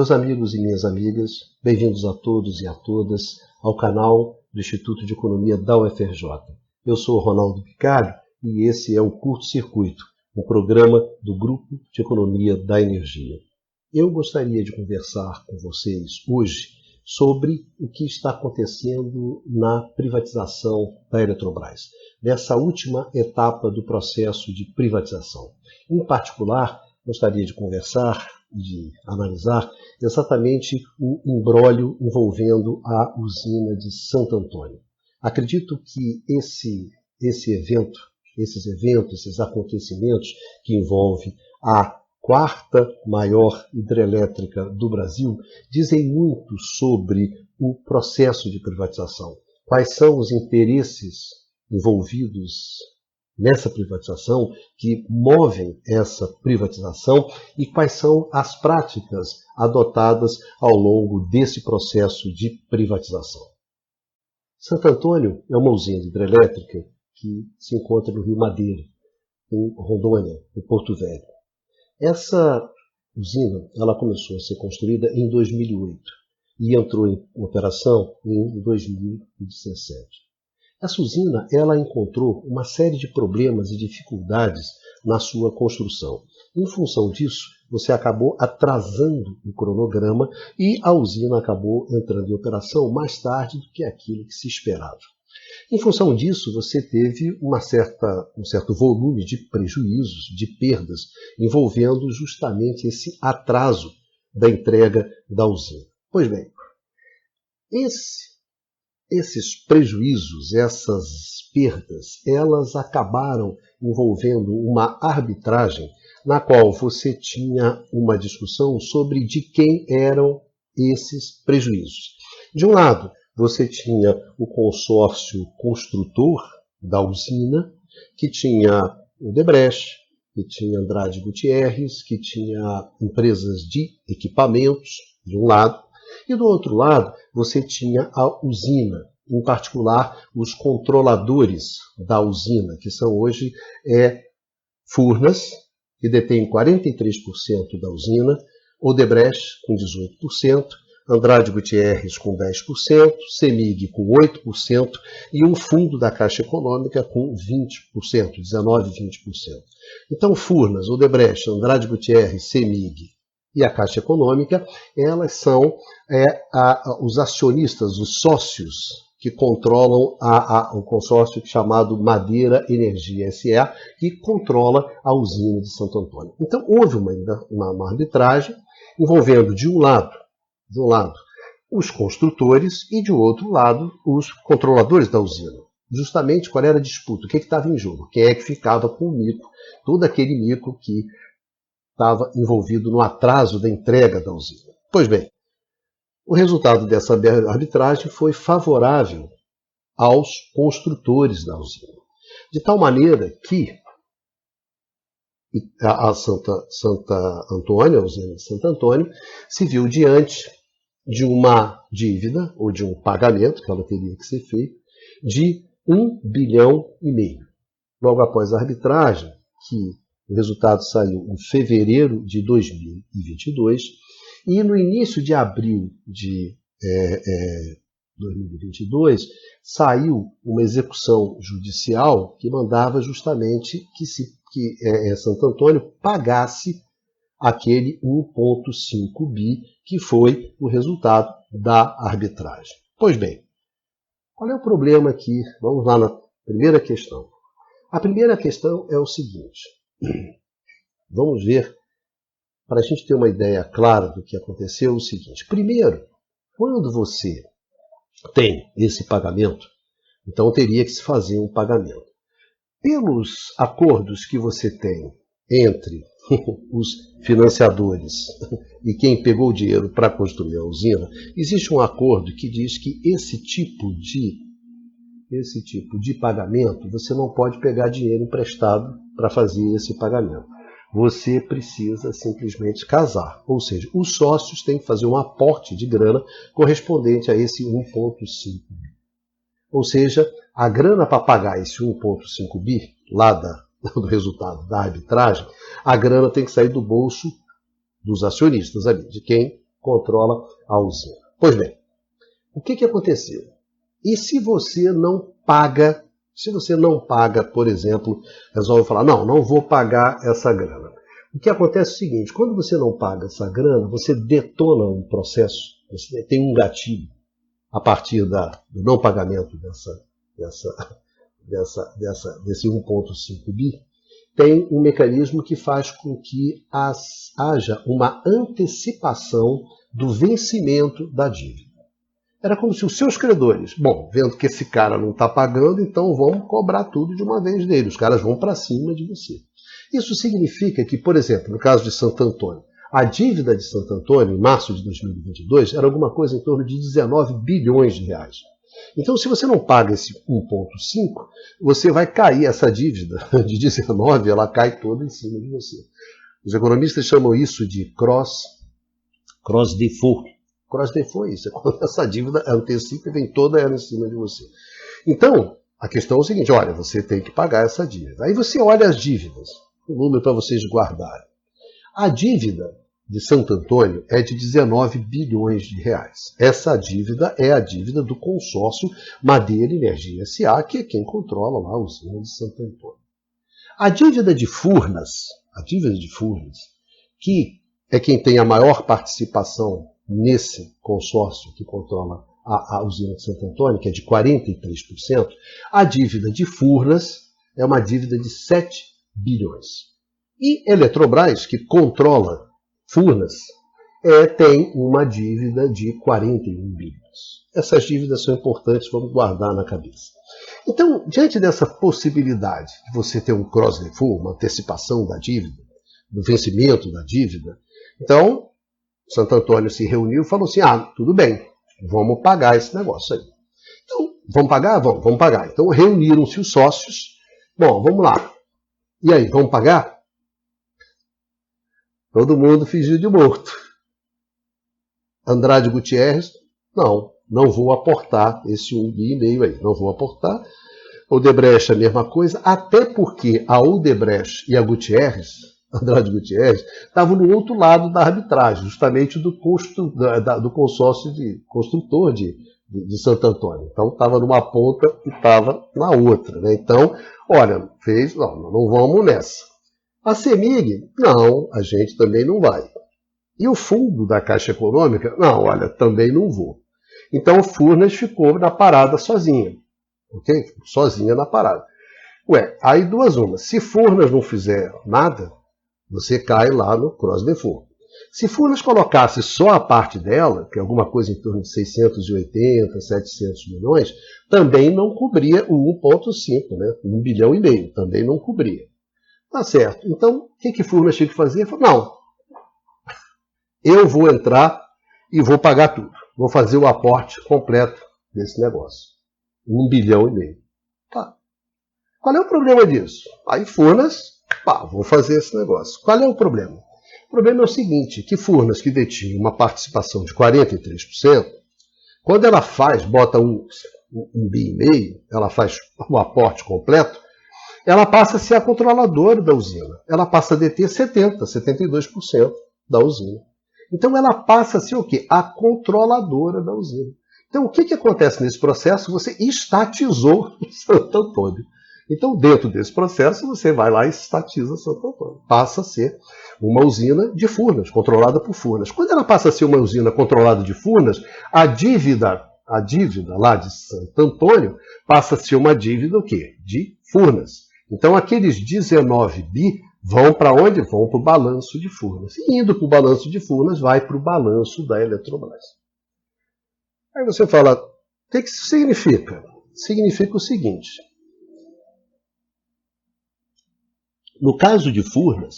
Meus amigos e minhas amigas, bem-vindos a todos e a todas ao canal do Instituto de Economia da UFRJ. Eu sou Ronaldo Picalho e esse é o Curto Circuito, um programa do Grupo de Economia da Energia. Eu gostaria de conversar com vocês hoje sobre o que está acontecendo na privatização da Eletrobras, nessa última etapa do processo de privatização. Em particular, gostaria de conversar e de analisar exatamente o imbróglio envolvendo a usina de Santo Antônio. Acredito que esses acontecimentos que envolvem a quarta maior hidrelétrica do Brasil dizem muito sobre o processo de privatização. Quais são os interesses envolvidos nessa privatização, que movem essa privatização e quais são as práticas adotadas ao longo desse processo de privatização. Santo Antônio é uma usina hidrelétrica que se encontra no Rio Madeira, em Rondônia, em Porto Velho. Essa usina ela começou a ser construída em 2008 e entrou em operação em 2017. Essa usina ela encontrou uma série de problemas e dificuldades na sua construção. Em função disso, você acabou atrasando o cronograma e a usina acabou entrando em operação mais tarde do que aquilo que se esperava. Em função disso, você teve um certo volume de prejuízos, de perdas, envolvendo justamente esse atraso da entrega da usina. Pois bem, esses prejuízos, essas perdas, elas acabaram envolvendo uma arbitragem na qual você tinha uma discussão sobre de quem eram esses prejuízos. De um lado, você tinha o consórcio construtor da usina, que tinha o Odebrecht, que tinha Andrade Gutierrez, que tinha empresas de equipamentos, de um lado, e do outro lado você tinha a usina, em particular os controladores da usina, que são hoje Furnas, que detém 43% da usina, Odebrecht com 18%, Andrade Gutierrez com 10%, CEMIG com 8% e um fundo da Caixa Econômica com 20%, 19% e 20%. Então, Furnas, Odebrecht, Andrade Gutierrez, CEMIG e a Caixa Econômica, elas são os acionistas, os sócios que controlam o consórcio chamado Madeira Energia S.A., que controla a usina de Santo Antônio. Então, houve uma arbitragem envolvendo, de um lado, os construtores e, de outro lado, os controladores da usina. Justamente qual era a disputa? O que estava em jogo? Quem é que ficava com o mico? Todo aquele mico que estava envolvido no atraso da entrega da usina. Pois bem, o resultado dessa arbitragem foi favorável aos construtores da usina. De tal maneira que a Santo Antônio, a usina de Santo Antônio, se viu diante de uma dívida, ou de um pagamento, que ela teria que ser feito, de 1,5 bilhão. Logo após a arbitragem, que o resultado saiu em fevereiro de 2022, e no início de abril de 2022, saiu uma execução judicial que mandava justamente que Santo Antônio pagasse aquele 1,5 bi, que foi o resultado da arbitragem. Pois bem, qual é o problema aqui? Vamos lá na primeira questão. A primeira questão é o seguinte. Vamos ver, para a gente ter uma ideia clara do que aconteceu, o seguinte. Primeiro, quando você tem esse pagamento, então teria que se fazer um pagamento. Pelos acordos que você tem entre os financiadores e quem pegou o dinheiro para construir a usina, existe um acordo que diz que esse tipo de pagamento, você não pode pegar dinheiro emprestado para fazer esse pagamento. Você precisa simplesmente casar. Ou seja, os sócios têm que fazer um aporte de grana correspondente a esse 1,5 bi. Ou seja, a grana para pagar esse 1,5 bi, lá do resultado da arbitragem, a grana tem que sair do bolso dos acionistas ali, de quem controla a usina. Pois bem, o que aconteceu? E se você não paga, por exemplo, resolve falar, não vou pagar essa grana. O que acontece é o seguinte, quando você não paga essa grana, você detona um processo, você tem um gatilho a partir do não pagamento desse 1,5 bi, tem um mecanismo que faz com que haja uma antecipação do vencimento da dívida. Era como se os seus credores, vendo que esse cara não está pagando, então vamos cobrar tudo de uma vez dele. Os caras vão para cima de você. Isso significa que, por exemplo, no caso de Santo Antônio, a dívida de Santo Antônio, em março de 2022, era alguma coisa em torno de 19 bilhões de reais. Então, se você não paga esse 1,5, você vai cair, essa dívida de 19, ela cai toda em cima de você. Os economistas chamam isso de cross-default. Cross-default é isso, é quando essa dívida antecipa e vem toda ela em cima de você. Então, a questão é o seguinte, olha, você tem que pagar essa dívida. Aí você olha as dívidas, o número para vocês guardarem. A dívida de Santo Antônio é de 19 bilhões de reais. Essa dívida é a dívida do consórcio Madeira Energia S.A., que é quem controla lá a usina de Santo Antônio. A dívida de Furnas, que é quem tem a maior participação nesse consórcio que controla a usina de Santo Antônio, que é de 43%, a dívida de Furnas é uma dívida de 7 bilhões. E Eletrobras, que controla Furnas, tem uma dívida de 41 bilhões. Essas dívidas são importantes, vamos guardar na cabeça. Então, diante dessa possibilidade de você ter um cross-default, uma antecipação da dívida, do vencimento da dívida, então, Santo Antônio se reuniu e falou assim, tudo bem, vamos pagar esse negócio aí. Então, vamos pagar? Vamos pagar. Então, reuniram-se os sócios. Vamos lá. E aí, vamos pagar? Todo mundo fingiu de morto. Andrade Gutierrez, não vou aportar esse 1,5 bi aí, não vou aportar. Odebrecht, a mesma coisa, até porque a Odebrecht e a Andrade Gutierrez, estavam no outro lado da arbitragem, justamente do consórcio de construtor de Santo Antônio. Então, estava numa ponta e estava na outra. Né? Então, olha, não vamos nessa. A CEMIG, não, a gente também não vai. E o fundo da Caixa Econômica, não, olha, também não vou. Então, o Furnas ficou na parada sozinha. Ok? Sozinha na parada. Aí duas umas. Se Furnas não fizer nada, você cai lá no cross-default. Se Furnas colocasse só a parte dela, que é alguma coisa em torno de 680, 700 milhões, também não cobria o 1,5, né? 1,5 bilhão, também não cobria. Tá certo. Então, o que Furnas tinha que fazer? Ele falou, não, eu vou entrar e vou pagar tudo. Vou fazer o aporte completo desse negócio. 1,5 bilhão. Tá. Qual é o problema disso? Aí Furnas, vou fazer esse negócio. Qual é o problema? O problema é o seguinte, que Furnas, que detinha uma participação de 43%, quando ela bota 1,5 bi, ela faz o aporte completo, ela passa a ser a controladora da usina. Ela passa a deter 72% da usina. Então ela passa a ser o quê? A controladora da usina. Então o que acontece nesse processo? Você estatizou Santo Antônio. Então dentro desse processo você vai lá e estatiza Santo Antônio. Passa a ser uma usina de Furnas, controlada por Furnas. Quando ela passa a ser uma usina controlada de Furnas, a dívida lá de Santo Antônio passa a ser uma dívida o quê? De Furnas. Então aqueles 19 bi vão para onde? Vão para o balanço de Furnas. E indo para o balanço de Furnas, vai para o balanço da Eletrobras. Aí você fala, o que isso significa? Significa o seguinte. No caso de Furnas,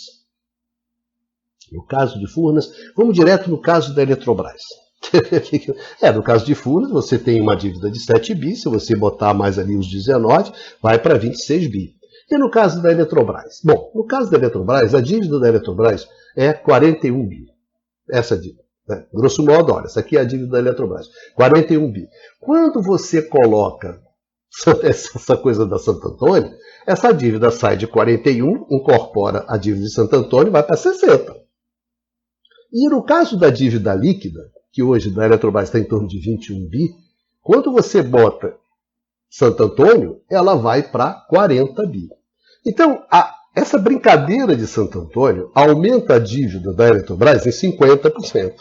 vamos direto no caso da Eletrobras. No caso de Furnas, você tem uma dívida de 7 bi, se você botar mais ali os 19, vai para 26 bi. E no caso da Eletrobras? Bom, no caso da Eletrobras, a dívida da Eletrobras é 41 bi. Essa dívida. Né? Grosso modo, olha, essa aqui é a dívida da Eletrobras. 41 bi. Quando você coloca essa coisa da Santo Antônio, essa dívida sai de 41, incorpora a dívida de Santo Antônio e vai para 60. E no caso da dívida líquida, que hoje da Eletrobras está em torno de 21 bi, quando você bota Santo Antônio, ela vai para 40 bi. Então, essa brincadeira de Santo Antônio aumenta a dívida da Eletrobras em 50%.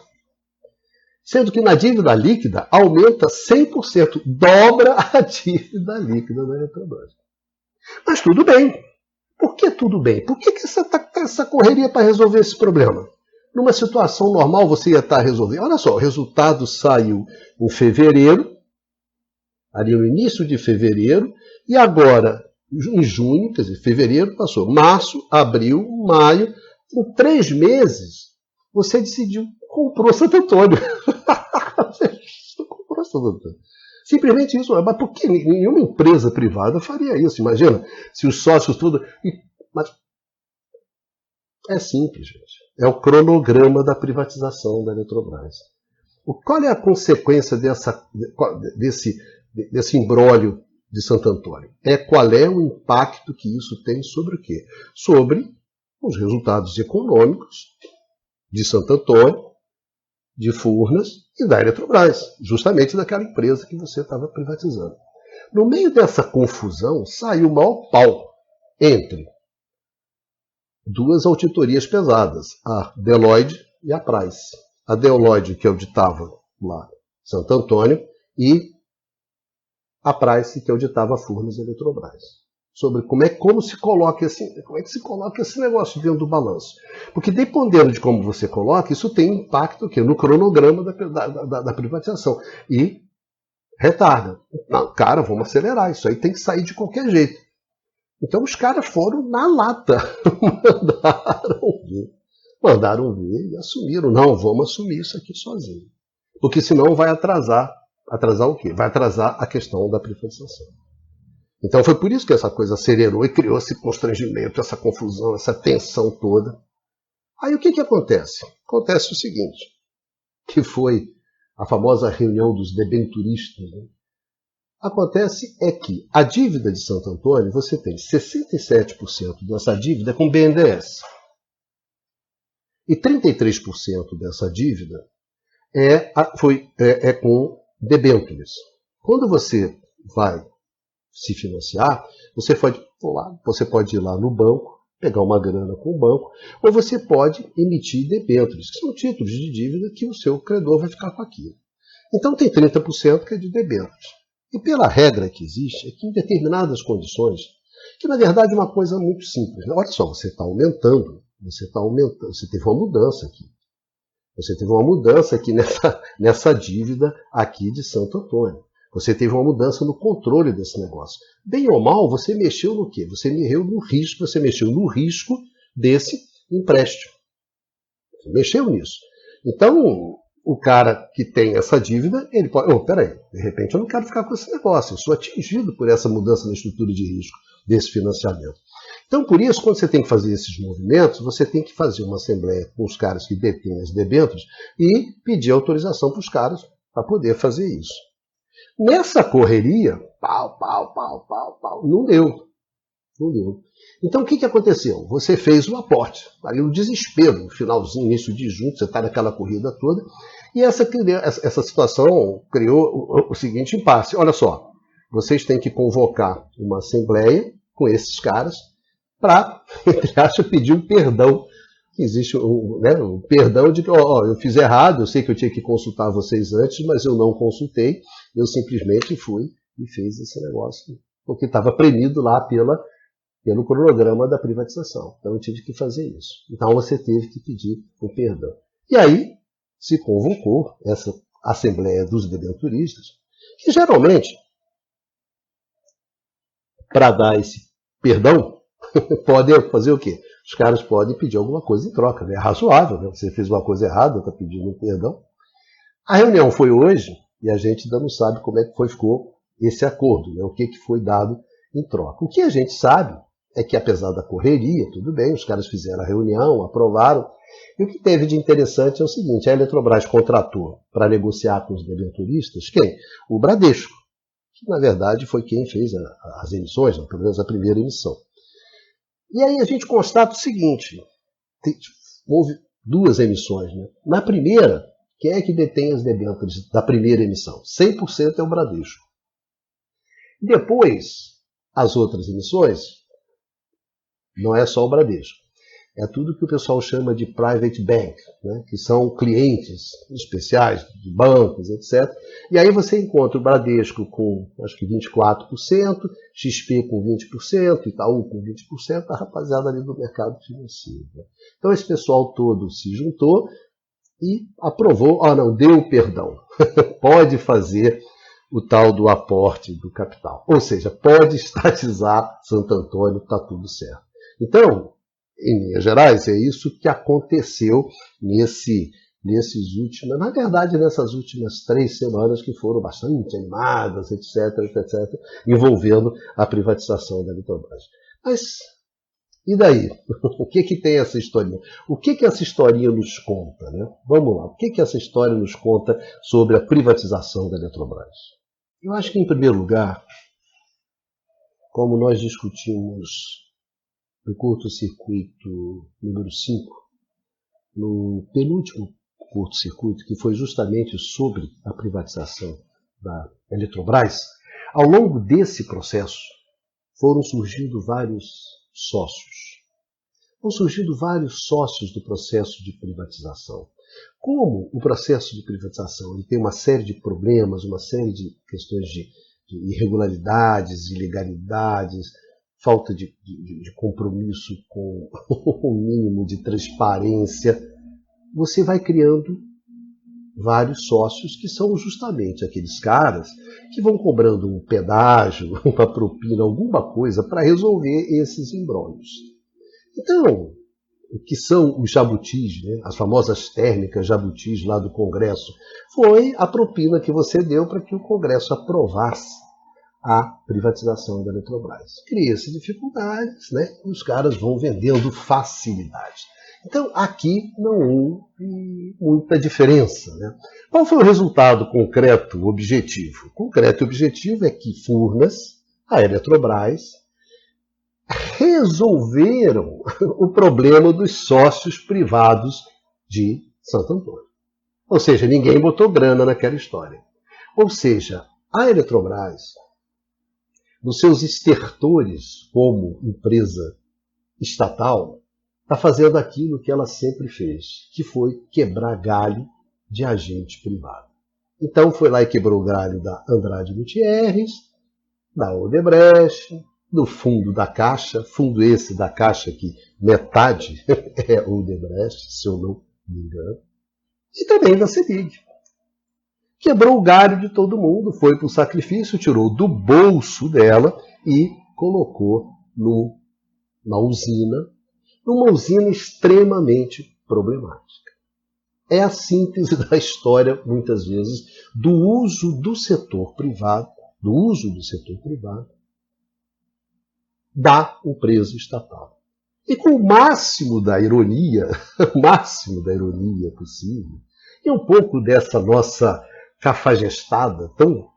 Sendo que na dívida líquida aumenta 100%, dobra a dívida líquida da Eletrobras. Mas tudo bem. Por que tudo bem? Por que essa correria para resolver esse problema? Numa situação normal você ia estar resolvendo. Olha só, o resultado saiu em fevereiro, ali no início de fevereiro, e agora, em junho, quer dizer, fevereiro passou, março, abril, maio, em 3 meses, você decidiu, comprou Santo Antônio. Você comprou Santo Antônio. Simplesmente isso. Mas por que nenhuma empresa privada faria isso? Imagina, se os sócios tudo... Mas é simples, gente. É o cronograma da privatização da Eletrobras. Qual é a consequência desse imbróglio de Santo Antônio? Qual é o impacto que isso tem sobre o quê? Sobre os resultados econômicos de Santo Antônio, de Furnas e da Eletrobras, justamente daquela empresa que você estava privatizando. No meio dessa confusão, saiu o maior pau entre duas auditorias pesadas, a Deloitte e a Price. A Deloitte, que auditava lá Santo Antônio, e a Price, que auditava Furnas e Eletrobras. Sobre como se coloca esse negócio dentro do balanço. Porque dependendo de como você coloca, isso tem impacto no cronograma da privatização. E retarda. Não, cara, vamos acelerar, isso aí tem que sair de qualquer jeito. Então os caras foram na lata, mandaram ver e assumiram. Não, vamos assumir isso aqui sozinho. Porque senão vai atrasar o quê? Vai atrasar a questão da privatização. Então foi por isso que essa coisa acelerou e criou esse constrangimento, essa confusão, essa tensão toda. Aí o que acontece? Acontece o seguinte, que foi a famosa reunião dos debenturistas, né? Acontece que a dívida de Santo Antônio, você tem 67% dessa dívida com BNDES. E 33% dessa dívida é com debêntures. Quando você vai se financiar, você pode ir lá no banco, pegar uma grana com o banco, ou você pode emitir debêntures, que são títulos de dívida que o seu credor vai ficar com aquilo. Então tem 30% que é de debêntures. E pela regra que existe, é que em determinadas condições, que na verdade é uma coisa muito simples. Olha só, você está aumentando, você teve uma mudança aqui. Você teve uma mudança aqui nessa dívida aqui de Santo Antônio. Você teve uma mudança no controle desse negócio. Bem ou mal, você mexeu no quê? Você mexeu no risco desse empréstimo. Você mexeu nisso. Então, o cara que tem essa dívida, ele pode... peraí, de repente eu não quero ficar com esse negócio. Eu sou atingido por essa mudança na estrutura de risco desse financiamento. Então, por isso, quando você tem que fazer esses movimentos, você tem que fazer uma assembleia com os caras que detêm as debêntures e pedir autorização para os caras para poder fazer isso. Nessa correria, pau, não deu. Então o que aconteceu? Você fez um aporte, ali no desespero, no finalzinho, início de junho, você está naquela corrida toda, e essa situação criou o seguinte impasse. Olha só, vocês têm que convocar uma assembleia com esses caras para, entre aspas, pedir um perdão. Existe um perdão de que eu fiz errado, eu sei que eu tinha que consultar vocês antes, mas eu não consultei, eu simplesmente fui e fiz esse negócio, porque estava premido lá pelo cronograma da privatização. Então eu tive que fazer isso. Então você teve que pedir o perdão. E aí se convocou essa Assembleia dos Debenturistas, que geralmente, para dar esse perdão, podem fazer o quê? Os caras podem pedir alguma coisa em troca. Né? É razoável, né? Você fez uma coisa errada, está pedindo um perdão. A reunião foi hoje e a gente ainda não sabe como é que ficou esse acordo, né? O que foi dado em troca. O que a gente sabe é que, apesar da correria, tudo bem, os caras fizeram a reunião, aprovaram. E o que teve de interessante é o seguinte, a Eletrobras contratou para negociar com os debenturistas quem? O Bradesco, que na verdade foi quem fez as emissões, pelo menos a primeira emissão. E aí a gente constata o seguinte, duas emissões. Né? Na primeira, quem é que detém as debêntures da primeira emissão? 100% é o Bradesco. Depois, as outras emissões, não é só o Bradesco. É tudo que o pessoal chama de private bank, né? Que são clientes especiais de bancos, etc. E aí você encontra o Bradesco com, acho que 24%, XP com 20%, Itaú com 20%, a rapaziada ali do mercado financeiro. Né? Então esse pessoal todo se juntou e aprovou, deu perdão. Pode fazer o tal do aporte do capital. Ou seja, pode estatizar Santo Antônio, está tudo certo. Então, em linhas gerais, é isso que aconteceu nessas últimas 3 semanas que foram bastante animadas, etc., envolvendo a privatização da Eletrobras. Mas, e daí? O que tem essa historinha? O que essa historinha nos conta? Né? Vamos lá, o que essa história nos conta sobre a privatização da Eletrobras? Eu acho que, em primeiro lugar, como nós discutimos no curto-circuito número 5, no penúltimo curto-circuito, que foi justamente sobre a privatização da Eletrobras, ao longo desse processo foram surgindo vários sócios. Vão surgindo vários sócios do processo de privatização. Como o processo de privatização ele tem uma série de problemas, uma série de questões de irregularidades, ilegalidades, falta de compromisso com o mínimo de transparência, você vai criando vários sócios que são justamente aqueles caras que vão cobrando um pedágio, uma propina, alguma coisa para resolver esses embrólios. Então, o que são os jabutis, né? As famosas térmicas jabutis lá do Congresso, foi a propina que você deu para que o Congresso aprovasse a privatização da Eletrobras. Cria-se dificuldades, né? E os caras vão vendendo facilidade. Então, aqui não houve muita diferença. Né? Qual foi o resultado concreto, objetivo? Concreto e objetivo é que Furnas, a Eletrobras, resolveram o problema dos sócios privados de Santo Antônio. Ou seja, ninguém botou grana naquela história. Ou seja, a Eletrobras, nos seus estertores como empresa estatal, está fazendo aquilo que ela sempre fez, que foi quebrar galho de agente privado. Então foi lá e quebrou o galho da Andrade Gutierrez, da Odebrecht, do fundo da Caixa, fundo esse da Caixa que metade é Odebrecht, se eu não me engano, e também da CEMIG. Quebrou o galho de todo mundo, foi para o sacrifício, tirou do bolso dela e colocou numa usina, numa usina extremamente problemática. É a síntese da história, muitas vezes, do uso do setor privado, da empresa estatal. E com o máximo da ironia possível, e um pouco dessa nossa cafajestada tão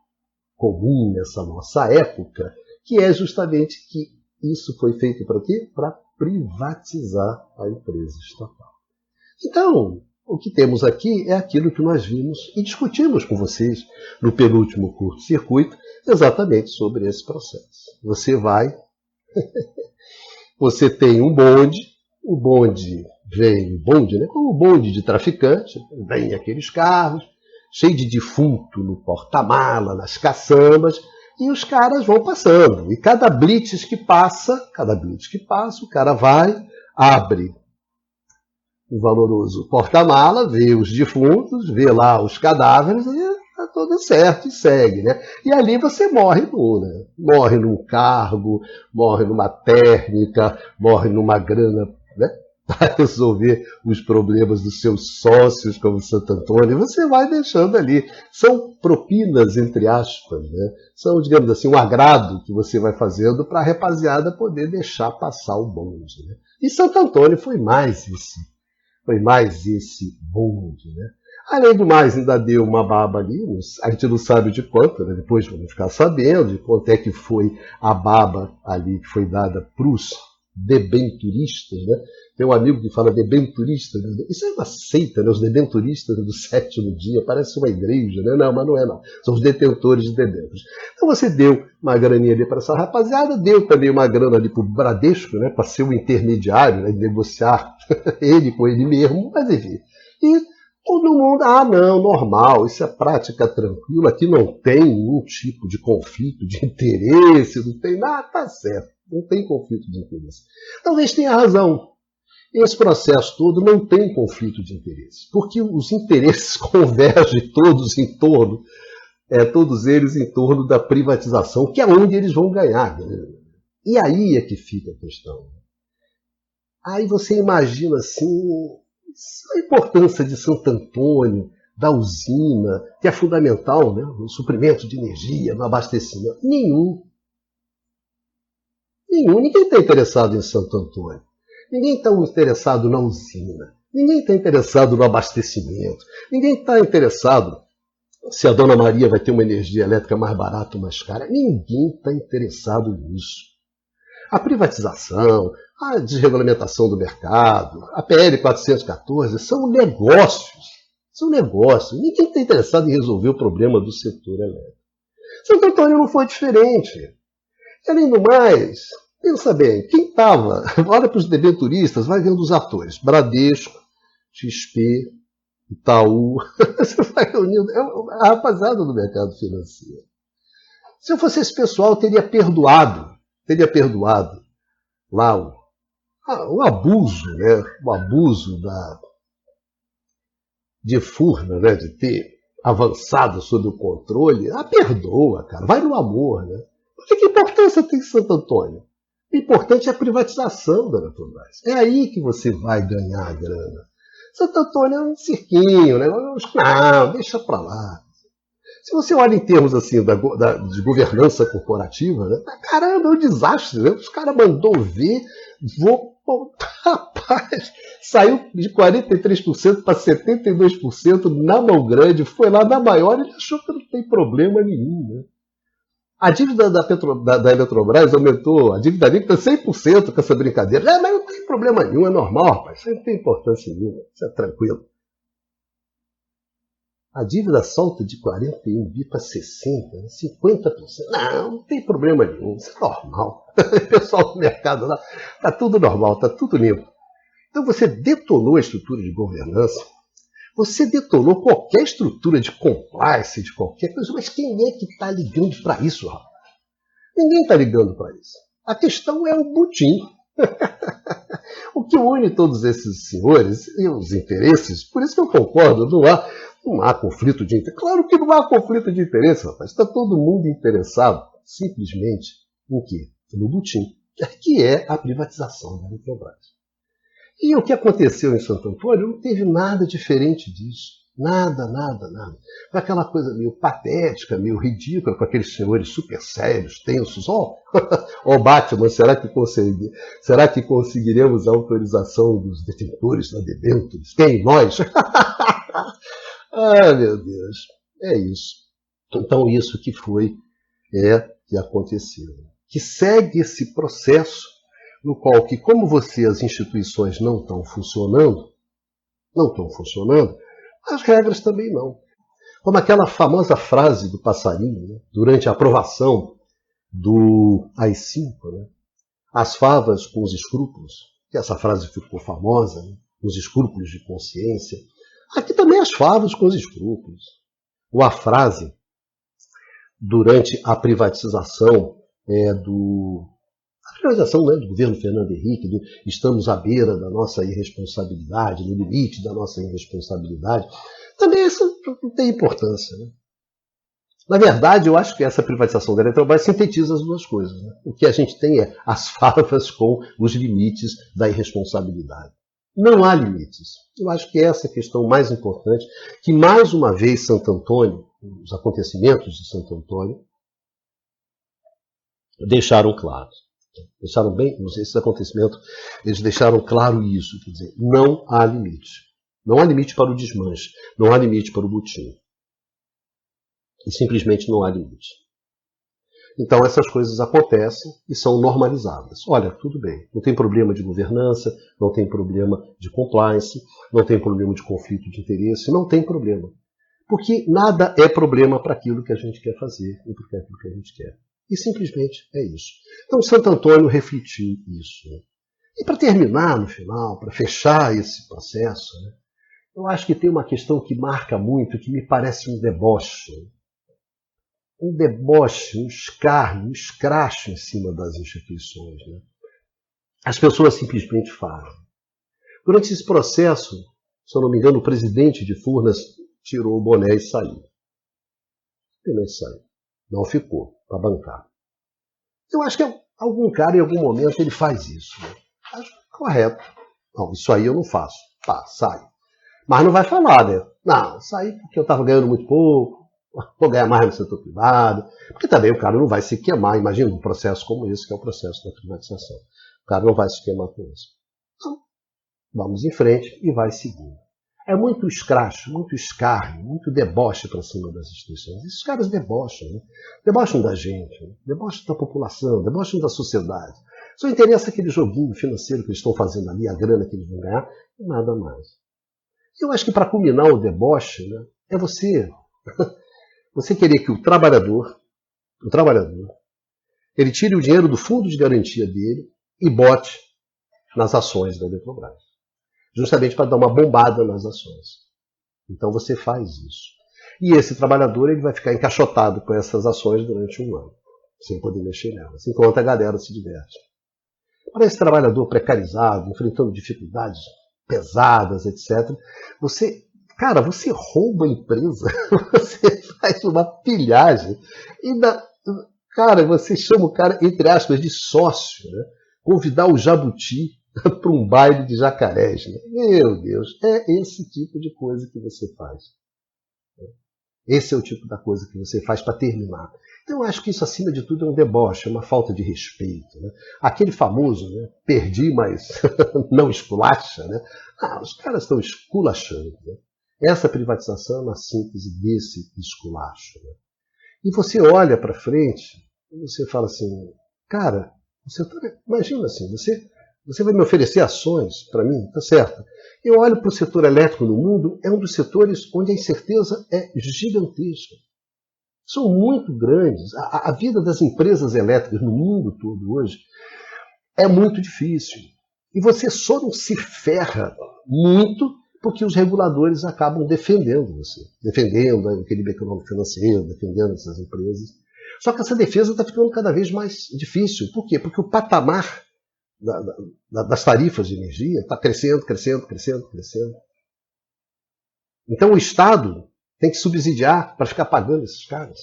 comum nessa nossa época, que é justamente que isso foi feito para quê? Para privatizar a empresa estatal. Então, o que temos aqui é aquilo que nós vimos e discutimos com vocês no penúltimo curto-circuito, exatamente sobre esse processo. Você tem um bonde, o bonde vem, né? Como o bonde de traficante, vem aqueles carros, cheio de defunto no porta-mala, nas caçambas, e os caras vão passando. E cada blitz que passa, o cara vai, abre o valoroso porta-mala, vê os defuntos, vê lá os cadáveres, e está tudo certo e segue. Né? E ali você morre né? Morre num cargo, morre numa térmica, morre numa grana, né? Para resolver os problemas dos seus sócios, como Santo Antônio, você vai deixando ali. São propinas, entre aspas, né? São, digamos assim, um agrado que você vai fazendo para a rapaziada poder deixar passar o bonde. Né? E Santo Antônio foi mais esse bonde. Né? Além do mais, ainda deu uma baba ali, a gente não sabe de quanto, né? Depois vamos ficar sabendo de quanto é que foi a baba ali que foi dada para os debenturistas, né? Tem um amigo que fala debenturista, né? Isso é uma seita, né? Os debenturistas do sétimo dia, parece uma igreja, né? Não, mas não é não, são os detentores de debêntures. Então você deu uma graninha ali para essa rapaziada, deu também uma grana ali para o Bradesco, né? Para ser o intermediário, né? De negociar ele com ele mesmo, mas enfim. E todo mundo, não, normal, isso é prática tranquila, aqui não tem nenhum tipo de conflito de interesse, não tem nada, tá certo, não tem conflito de interesse. Talvez tenha razão. Esse processo todo não tem conflito de interesse, porque os interesses convergem todos em torno, todos eles em torno da privatização, que é onde eles vão ganhar. Né? E aí é que fica a questão. Aí você imagina assim, a importância de Santo Antônio, da usina, que é fundamental, né, no suprimento de energia, no abastecimento. Ninguém está interessado em Santo Antônio. Ninguém está interessado na usina. Ninguém está interessado no abastecimento. Ninguém está interessado se a Dona Maria vai ter uma energia elétrica mais barata ou mais cara. Ninguém está interessado nisso. A privatização, a desregulamentação do mercado, a PL 414 são negócios. São negócios. Ninguém está interessado em resolver o problema do setor elétrico. Santo Antônio não foi diferente. Além do mais, pensa bem, quem estava, olha para os debenturistas, vai vendo os atores, Bradesco, XP, Itaú, você vai reunindo, a rapaziada do mercado financeiro. Se eu fosse esse pessoal, teria perdoado lá o abuso, né? O abuso de Furna, né? De ter avançado sob o controle. Perdoa, cara, vai no amor, né? Porque que importância tem Santo Antônio? O importante é a privatização da Eletrobras. É aí que você vai ganhar a grana. Santo Antônio é um cirquinho, né? Não, deixa pra lá. Se você olha em termos assim de governança corporativa, né? Caramba, é um desastre, né? Os caras mandou ver, rapaz, saiu de 43% para 72% na mão grande, foi lá na maior e achou que não tem problema nenhum, né? A dívida da Eletrobras aumentou, a dívida líquida 100% com essa brincadeira. Mas não tem problema nenhum, é normal, rapaz, isso não tem importância nenhuma, isso é tranquilo. A dívida solta de 41 bi para 60, 50%. Não tem problema nenhum, isso é normal. O pessoal do mercado lá, está tudo normal, está tudo limpo. Então você detonou a estrutura de governança, você detonou qualquer estrutura de compliance, de qualquer coisa, mas quem é que está ligando para isso, rapaz? Ninguém está ligando para isso. A questão é o butim. O que une todos esses senhores e os interesses, por isso que eu concordo, não há conflito de interesse. Claro que não há conflito de interesse, rapaz. Está todo mundo interessado simplesmente em quê? No butim, que é a privatização da Eletrobras. E o que aconteceu em Santo Antônio não teve nada diferente disso. Nada. Foi aquela coisa meio patética, meio ridícula, com aqueles senhores super sérios, tensos. Batman, será que conseguiremos a autorização dos detentores da debêntures? Quem? Nós? Meu Deus. É isso. Então isso que que aconteceu. Que segue esse processo no qual, como as instituições não estão funcionando, as regras também não. Como aquela famosa frase do passarinho, né, durante a aprovação do AI-5, né, as favas com os escrúpulos, que essa frase ficou famosa, né, os escrúpulos de consciência. Aqui também as favas com os escrúpulos. Ou a frase, durante a privatização do governo Fernando Henrique, estamos à beira da nossa irresponsabilidade, no limite da nossa irresponsabilidade, também isso não tem importância. Né? Na verdade, eu acho que essa privatização da Eletrobras sintetiza as duas coisas. Né? O que a gente tem é as favas com os limites da irresponsabilidade. Não há limites. Eu acho que essa é a questão mais importante, que mais uma vez Santo Antônio, os acontecimentos de Santo Antônio, deixaram claro. Deixaram bem, esses acontecimentos, eles deixaram claro isso, quer dizer, não há limite. Não há limite para o desmanche, não há limite para o butim. E simplesmente não há limite. Então essas coisas acontecem e são normalizadas. Olha, tudo bem, não tem problema de governança, não tem problema de compliance, não tem problema de conflito de interesse, não tem problema. Porque nada é problema para aquilo que a gente quer fazer e para aquilo que a gente quer. E simplesmente é isso. Então Santo Antônio refletiu isso. Né? E para terminar no final, para fechar esse processo, né, eu acho que tem uma questão que marca muito, que me parece um deboche. Um deboche, um escárnio, um escracho em cima das instituições. Né? As pessoas simplesmente falam. Durante esse processo, se eu não me engano, o presidente de Furnas tirou o boné e saiu. Ele saiu. Não ficou para bancar. Eu acho que algum cara, em algum momento, ele faz isso. Né? Acho correto. Não, isso aí eu não faço. Tá, sai. Mas não vai falar, né? Não, saí porque eu estava ganhando muito pouco, vou ganhar mais no setor privado. Porque também o cara não vai se queimar. Imagina um processo como esse, que é o processo da privatização. O cara não vai se queimar com isso. Então, vamos em frente e vai seguindo. É muito escracho, muito escárnio, muito deboche para cima das instituições. Esses caras debocham, né? Debocham da gente, né? Debocham da população, debocham da sociedade. Só interessa aquele joguinho financeiro que eles estão fazendo ali, a grana que eles vão ganhar, e nada mais. Eu acho que para culminar o deboche, né, é você querer que o trabalhador, ele tire o dinheiro do fundo de garantia dele e bote nas ações da Eletrobras. Justamente para dar uma bombada nas ações. Então você faz isso. E esse trabalhador ele vai ficar encaixotado com essas ações durante um ano, sem poder mexer nelas, enquanto a galera se diverte. Para esse trabalhador precarizado, enfrentando dificuldades pesadas, etc., você rouba a empresa, você faz uma pilhagem, e você chama o cara, entre aspas, de sócio, né? Convidar o jabuti para um baile de jacarés. Né? Meu Deus, é esse tipo de coisa que você faz. Esse é o tipo da coisa que você faz para terminar. Então eu acho que isso, acima de tudo, é um deboche, é uma falta de respeito. Né? Aquele famoso, né? Perdi, mas não esculacha. Né? Os caras estão esculachando. Né? Essa privatização é uma síntese desse esculacho. Né? E você olha para frente e você fala assim, cara, imagina assim, você vai me oferecer ações para mim? Tá certo. Eu olho para o setor elétrico no mundo, é um dos setores onde a incerteza é gigantesca. São muito grandes. A vida das empresas elétricas no mundo todo hoje é muito difícil. E você só não se ferra muito porque os reguladores acabam defendendo você. Defendendo o equilíbrio econômico financeiro, defendendo essas empresas. Só que essa defesa está ficando cada vez mais difícil. Por quê? Porque o patamar das tarifas de energia está crescendo. Então o Estado tem que subsidiar para ficar pagando esses caras.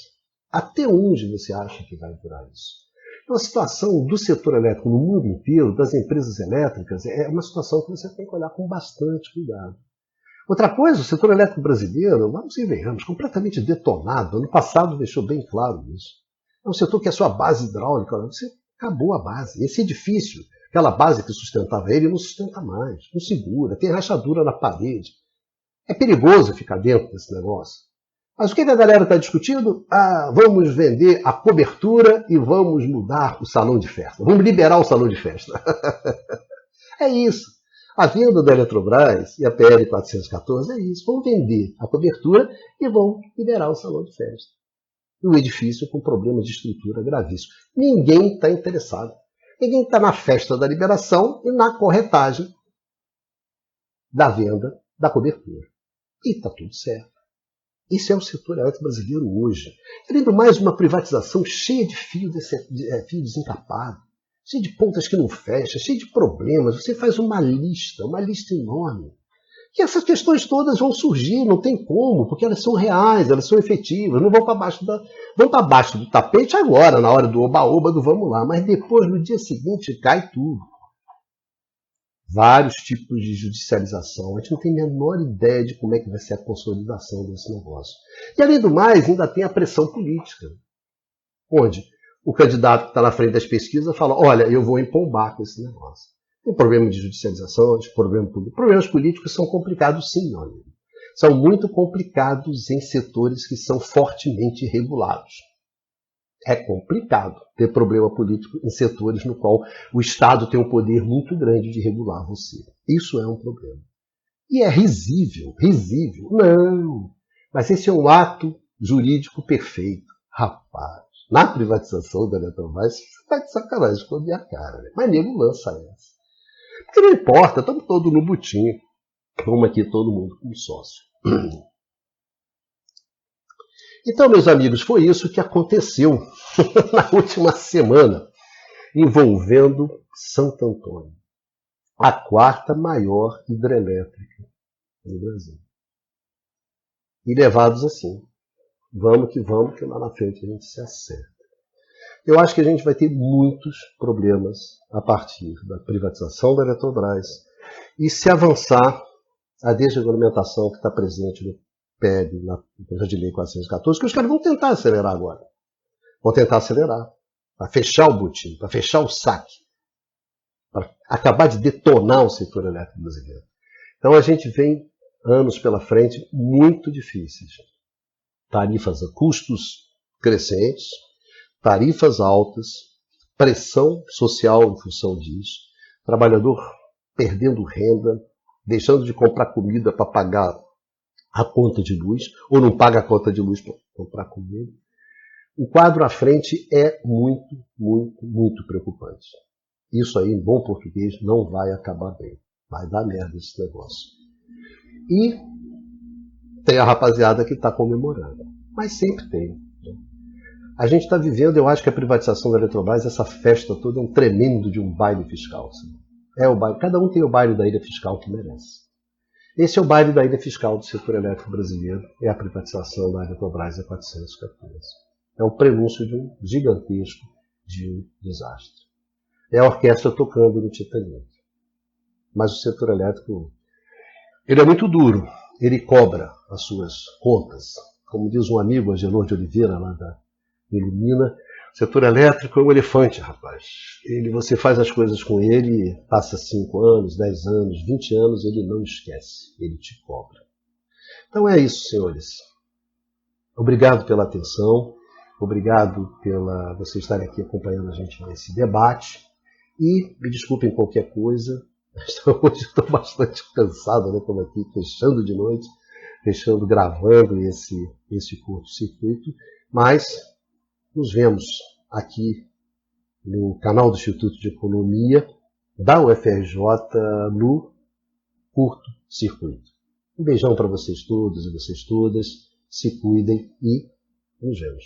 Até onde você acha que vai durar isso? Então a situação do setor elétrico no mundo inteiro, das empresas elétricas, é uma situação que você tem que olhar com bastante cuidado. Outra coisa, o setor elétrico brasileiro, vamos e venhamos, completamente detonado. Ano passado deixou bem claro isso. É um setor que a sua base hidráulica, você acabou a base. Esse edifício, aquela base que sustentava ele, não sustenta mais, não segura, tem rachadura na parede. É perigoso ficar dentro desse negócio. Mas o que a galera está discutindo? Vamos vender a cobertura e vamos mudar o salão de festa. Vamos liberar o salão de festa. É isso. A venda da Eletrobras e a PL 414 é isso. Vão vender a cobertura e vão liberar o salão de festa. E o edifício com problemas de estrutura gravíssimos. Ninguém está interessado. Ninguém está na festa da liberação e na corretagem da venda da cobertura. E está tudo certo. Esse é o setor elétrico brasileiro hoje. Além do mais, uma privatização cheia de fio desencapado, cheia de pontas que não fecham, cheia de problemas. Você faz uma lista enorme. E essas questões todas vão surgir, não tem como, porque elas são reais, elas são efetivas, não vão para baixo do tapete agora, na hora do oba-oba, do vamos lá, mas depois, no dia seguinte, cai tudo. Vários tipos de judicialização. A gente não tem a menor ideia de como é que vai ser a consolidação desse negócio. E, além do mais, ainda tem a pressão política, onde o candidato que está na frente das pesquisas fala, olha, eu vou empombar com esse negócio. Tem problema de judicialização, problemas políticos são complicados sim, meu amigo. São muito complicados em setores que são fortemente regulados. É complicado ter problema político em setores no qual o Estado tem um poder muito grande de regular você. Isso é um problema. E é risível, risível. Não, mas esse é um ato jurídico perfeito. Rapaz, na privatização da Eletrobras, você está de sacanagem com a minha cara, né? Mas nego lança essa. Porque não importa, estamos todos no butinho. Vamos aqui todo mundo como sócio. Então, meus amigos, foi isso que aconteceu na última semana, envolvendo Santo Antônio, a quarta maior hidrelétrica do Brasil. E levados assim, vamos, que lá na frente a gente se acerta. Eu acho que a gente vai ter muitos problemas a partir da privatização da Eletrobras e se avançar a desregulamentação que está presente no PL, na projeto de lei 414, que os caras vão tentar acelerar agora. Vão tentar acelerar, para fechar o butim, para fechar o saque, para acabar de detonar o setor elétrico brasileiro. Então a gente vem anos pela frente muito difíceis. Tarifas a custos crescentes, tarifas altas, pressão social em função disso, trabalhador perdendo renda, deixando de comprar comida para pagar a conta de luz, ou não paga a conta de luz para comprar comida. O quadro à frente é muito, muito, muito preocupante. Isso aí, em bom português, não vai acabar bem. Vai dar merda esse negócio. E tem a rapaziada que está comemorando. Mas sempre tem. A gente está vivendo, eu acho que a privatização da Eletrobras, essa festa toda, é um tremendo de um baile fiscal. Sabe? É o baile. Cada um tem o baile da ilha fiscal que merece. Esse é o baile da ilha fiscal do setor elétrico brasileiro, é a privatização da Eletrobras a 414. É o prenúncio de um gigantesco de um desastre. É a orquestra tocando no Titanic. Mas o setor elétrico, ele é muito duro, ele cobra as suas contas. Como diz um amigo, Agenor de Oliveira, lá da Ilumina, o setor elétrico é um elefante, rapaz. Você faz as coisas com ele, passa 5 anos, 10 anos, 20 anos, ele não esquece, ele te cobra. Então é isso, senhores. Obrigado pela atenção, obrigado pela você estarem aqui acompanhando a gente nesse debate. E me desculpem qualquer coisa, hoje estou bastante cansado, né? Como aqui, fechando de noite, gravando esse curto-circuito, mas nos vemos aqui no canal do Instituto de Economia da UFRJ no curto circuito. Um beijão para vocês todos e vocês todas. Se cuidem e nos vemos.